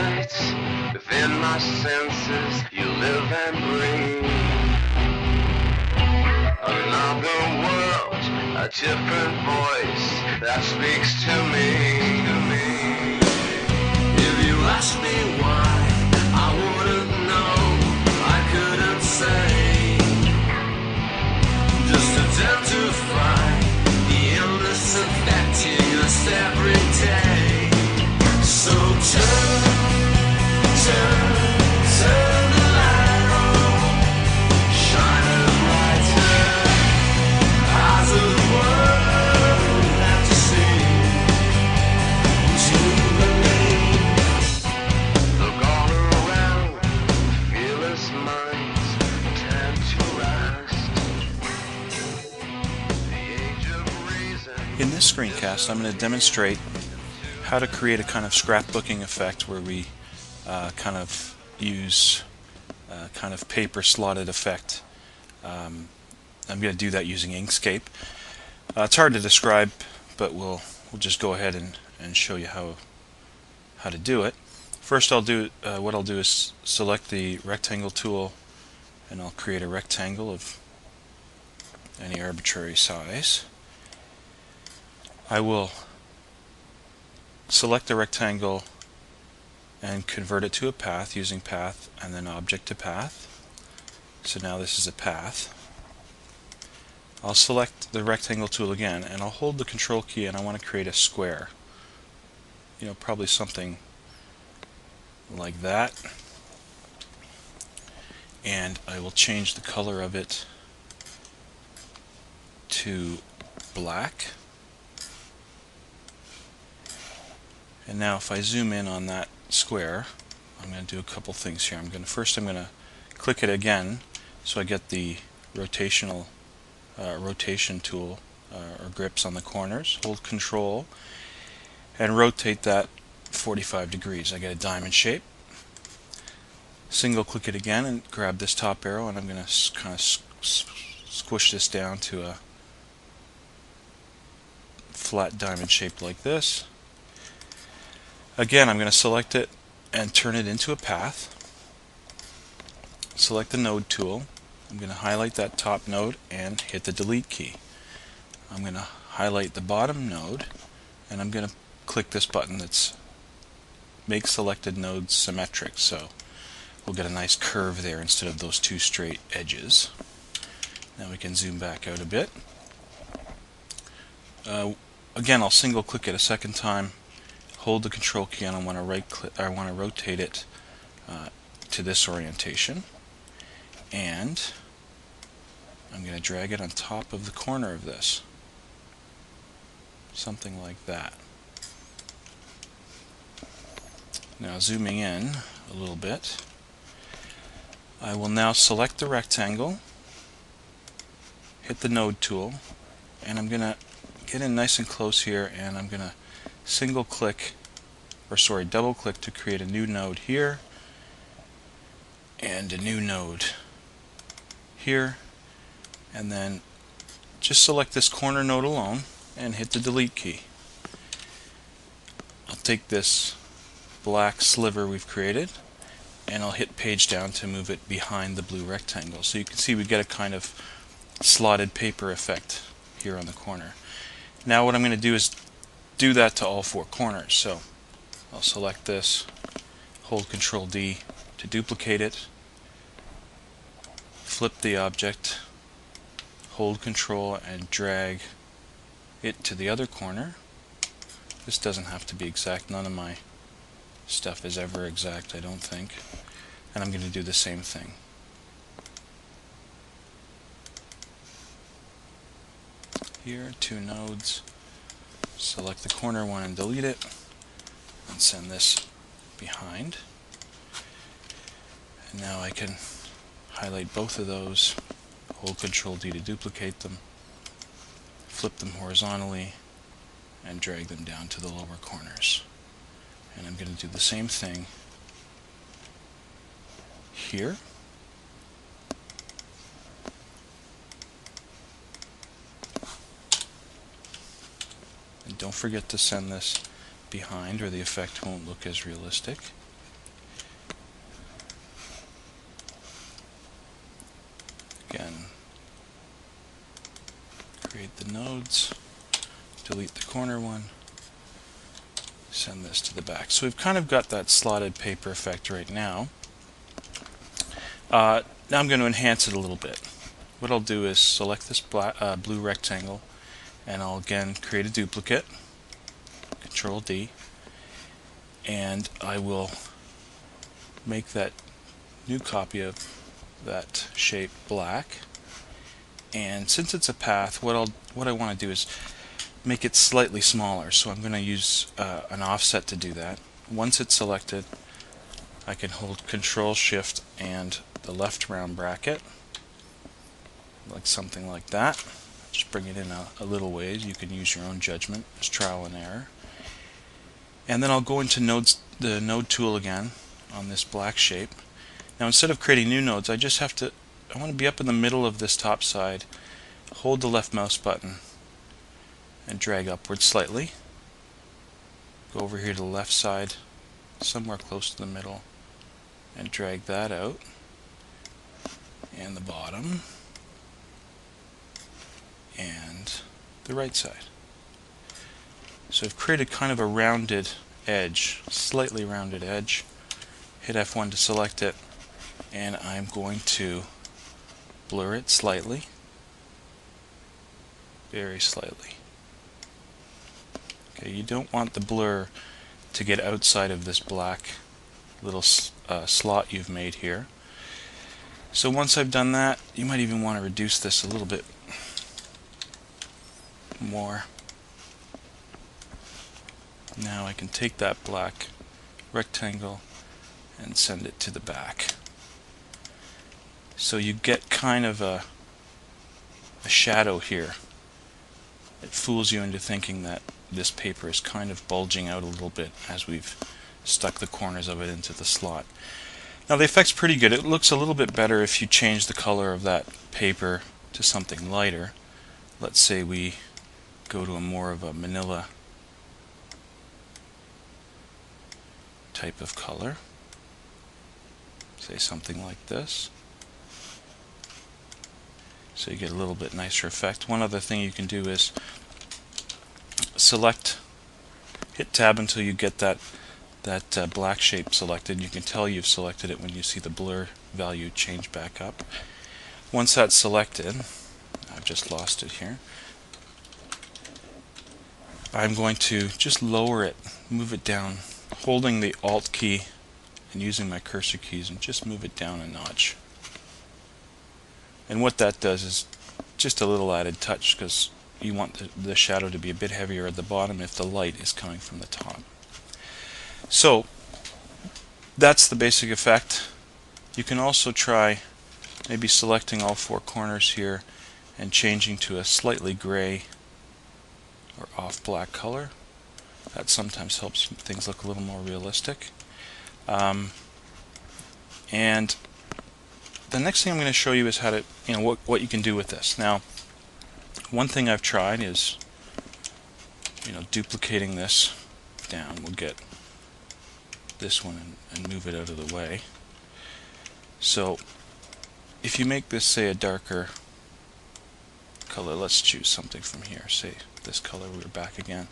night, within my senses, you live and breathe. Another world, a different voice that speaks to me. If you ask me why, I wouldn't know, I couldn't say. Just identify the illness affecting us every day. So turn the light on, shine it brighter, eyes of the world have to see, to believe. Look all around, fearless minds tend to rest. The age of reason. In this screencast, I'm going to demonstrate how to create a kind of scrapbooking effect where we kind of use kind of paper slotted effect. I'm going to do that using Inkscape. It's hard to describe, but we'll just go ahead and show you how to do it. First, what I'll do is select the rectangle tool, and I'll create a rectangle of any arbitrary size. I will select the rectangle and convert it to a path using path and then object to path. So now this is a path. I'll select the rectangle tool again and I'll hold the control key, and I want to create a square. Probably something like that. And I will change the color of it to black. And now if I zoom in on that square, I'm going to do a couple things here. First I'm going to click it again so I get the rotation tool or grips on the corners. Hold Control and rotate that 45 degrees. I get a diamond shape. Single click it again and grab this top arrow, and I'm going to kind of squish this down to a flat diamond shape like this. Again, I'm going to select it and turn it into a path. Select the node tool. I'm going to highlight that top node and hit the delete key. I'm going to highlight the bottom node, and I'm going to click this button that's make selected nodes symmetric, so we'll get a nice curve there instead of those two straight edges. Now we can zoom back out a bit. Again, I'll single click it a second time, hold the control key, and I want to rotate it to this orientation, and I'm going to drag it on top of the corner of this, something like that. Now zooming in a little bit, I will now select the rectangle, hit the node tool, and I'm going to get in nice and close here, and I'm going to double click to create a new node here and a new node here, and then just select this corner node alone and hit the delete key. I'll take this black sliver we've created and I'll hit page down to move it behind the blue rectangle. So you can see we get a kind of slotted paper effect here on the corner. Now what I'm going to do is do that to all four corners. So I'll select this, hold Control D to duplicate it, flip the object, hold Control and drag it to the other corner. This doesn't have to be exact. None of my stuff is ever exact, I don't think. And I'm going to do the same thing. Here, two nodes. Select the corner one and delete it, and send this behind. And now I can highlight both of those, hold Control D to duplicate them, flip them horizontally, and drag them down to the lower corners. And I'm going to do the same thing here. And don't forget to send this behind or the effect won't look as realistic. Again, create the nodes, delete the corner one, send this to the back. So we've kind of got that slotted paper effect right now. Now I'm going to enhance it a little bit. What I'll do is select this blue rectangle, and I'll again create a duplicate, Control D, and I will make that new copy of that shape black. And since it's a path, what I want to do is make it slightly smaller. So I'm going to use an offset to do that. Once it's selected, I can hold Control Shift and the left round bracket, like something like that. Just bring it in a little ways. You can use your own judgment. It's trial and error. And then I'll go into the node tool again on this black shape. Now instead of creating new nodes, I want to be up in the middle of this top side, hold the left mouse button and drag upward slightly. Go over here to the left side, somewhere close to the middle, and drag that out. And the bottom, and the right side. So I've created kind of a rounded edge, slightly rounded edge. Hit F1 to select it, and I'm going to blur it slightly, very slightly. Okay, you don't want the blur to get outside of this black little slot you've made here. So once I've done that, you might even want to reduce this a little bit more. Now I can take that black rectangle and send it to the back. So you get kind of a shadow here. It fools you into thinking that this paper is kind of bulging out a little bit as we've stuck the corners of it into the slot. Now the effect's pretty good. It looks a little bit better if you change the color of that paper to something lighter. Let's say we go to more of a manila type of color. Say something like this. So you get a little bit nicer effect. One other thing you can do is hit tab until you get that black shape selected. You can tell you've selected it when you see the blur value change back up. Once that's selected, I've just lost it here, I'm going to just lower it, move it down, holding the Alt key and using my cursor keys, and just move it down a notch. And what that does is just a little added touch, because you want the shadow to be a bit heavier at the bottom if the light is coming from the top. So that's the basic effect. You can also try maybe selecting all four corners here and changing to a slightly gray or off black color. That sometimes helps things look a little more realistic. And the next thing I'm going to show you is how to, what you can do with this. Now, one thing I've tried is, duplicating this down. We'll get this one and move it out of the way. So, if you make this, say, a darker color, let's choose something from here. Say this color. We're back again.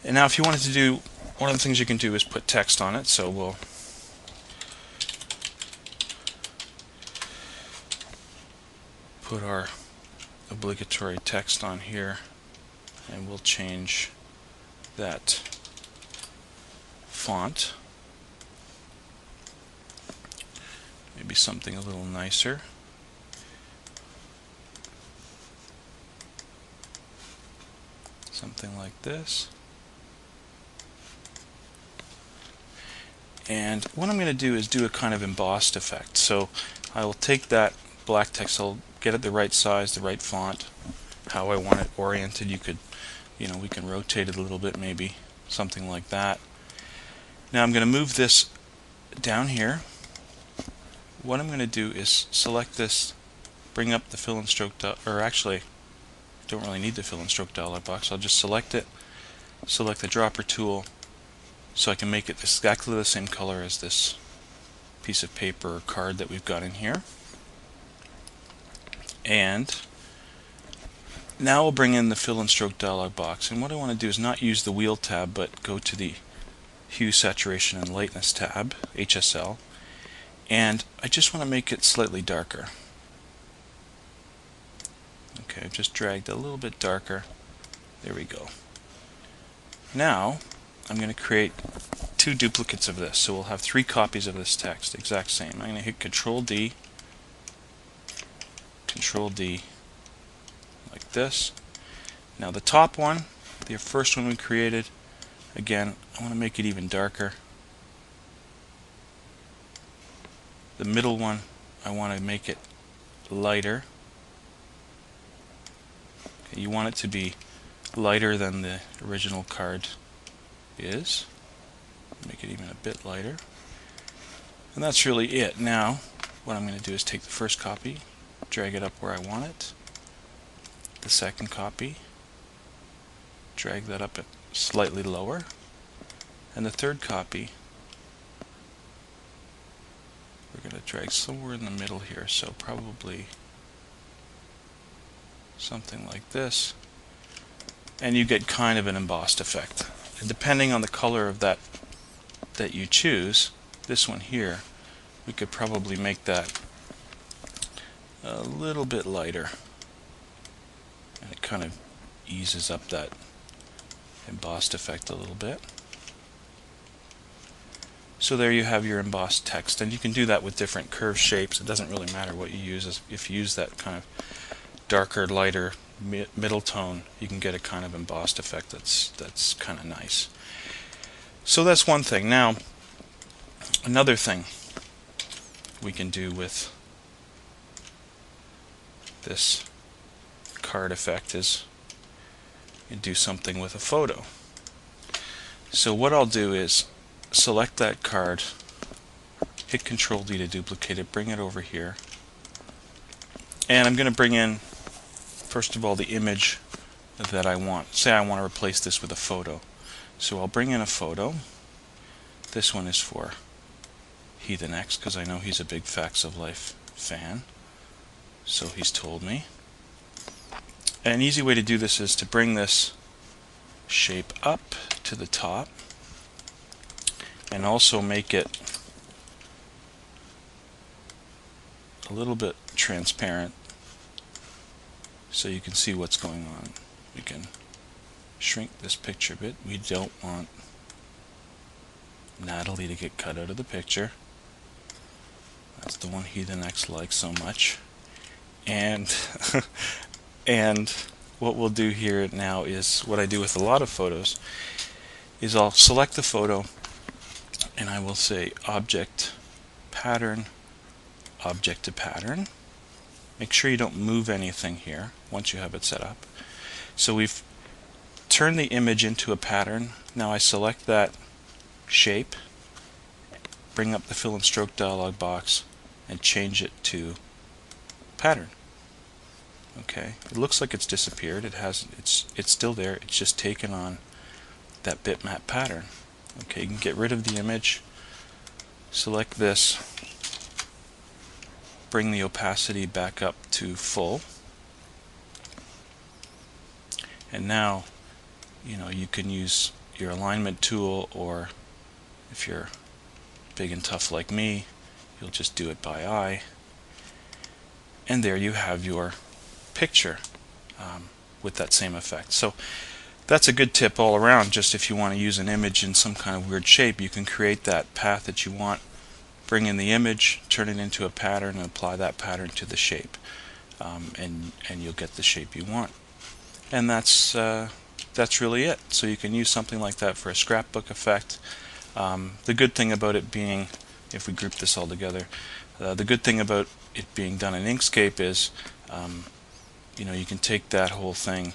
And now, if you wanted to do, one of the things you can do is put text on it. So we'll put our obligatory text on here, and we'll change that font. Maybe something a little nicer. Something like this. And what I'm going to do is do a kind of embossed effect. So I will take that black text, I'll get it the right size, the right font, how I want it oriented. You could, we can rotate it a little bit, maybe something like that. Now I'm going to move this down here. What I'm going to do is select this, bring up the fill and stroke, or actually, don't really need the fill and stroke dialog box. I'll just select it, select the dropper tool, so I can make it exactly the same color as this piece of paper or card that we've got in here. And now we'll bring in the fill and stroke dialog box, and what I want to do is not use the wheel tab but go to the hue, saturation, and lightness tab, HSL, and I just want to make it slightly darker. Okay, I've just dragged a little bit darker. There we go. Now I'm going to create 2 duplicates of this, so we'll have 3 copies of this text, exact same. I'm going to hit Control D, Control D, like this. Now the top one, the first one we created, again, I want to make it even darker. The middle one, I want to make it lighter. Okay, you want it to be lighter than the original card is. Make it even a bit lighter. And that's really it. Now, what I'm going to do is take the first copy, drag it up where I want it. The second copy, drag that up slightly lower. And the third copy, we're going to drag somewhere in the middle here, so probably something like this. And you get kind of an embossed effect. And depending on the color of that you choose, this one here, we could probably make that a little bit lighter. And it kind of eases up that embossed effect a little bit. So there you have your embossed text, and you can do that with different curve shapes. It doesn't really matter what you use. If you use that kind of darker, lighter middle tone, you can get a kind of embossed effect that's kind of nice. So that's one thing. Now, another thing we can do with this card effect is you do something with a photo. So what I'll do is select that card, hit Control D to duplicate it, bring it over here, and I'm going to bring in, first of all, the image that I want. Say I want to replace this with a photo. So I'll bring in a photo. This one is for heathenX because I know he's a big Facts of Life fan. So he's told me. An easy way to do this is to bring this shape up to the top and also make it a little bit transparent so you can see what's going on. We can shrink this picture a bit. We don't want Natalie to get cut out of the picture. That's the one heathenX likes so much. And and what we'll do here now is what I do with a lot of photos is I'll select the photo and I will say Object, Pattern, Object to Pattern. Make sure you don't move anything here once you have it set up. So we've turned the image into a pattern. Now I select that shape, bring up the Fill and Stroke dialog box, and change it to pattern. Okay, it looks like it's disappeared. It hasn't. It's still there. It's just taken on that bitmap pattern. Okay, you can get rid of the image. Select this. Bring the opacity back up to full. And now, you can use your alignment tool, or if you're big and tough like me, you'll just do it by eye. And there you have your picture with that same effect. So that's a good tip all around. Just if you want to use an image in some kind of weird shape, you can create that path that you want, bring in the image, turn it into a pattern, and apply that pattern to the shape, and you'll get the shape you want. And that's really it. So you can use something like that for a scrapbook effect. The good thing about it being, if we group this all together, the good thing about it being done in Inkscape is you can take that whole thing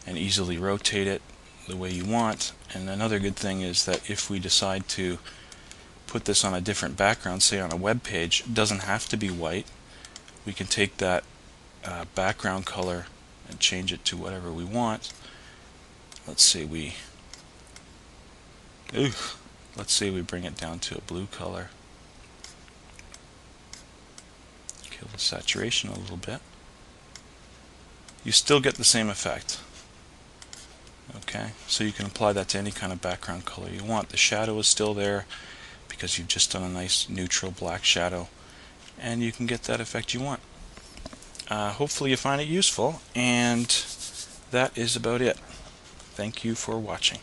and easily rotate it the way you want. And another good thing is that if we decide to put this on a different background, say on a web page, it doesn't have to be white. We can take that background color and change it to whatever we want. Let's say we bring it down to a blue color. Kill the saturation a little bit. you still get the same effect. Okay, so you can apply that to any kind of background color you want. The shadow is still there because you've just done a nice neutral black shadow, and you can get that effect you want. Hopefully you find it useful, and that is about it. Thank you for watching.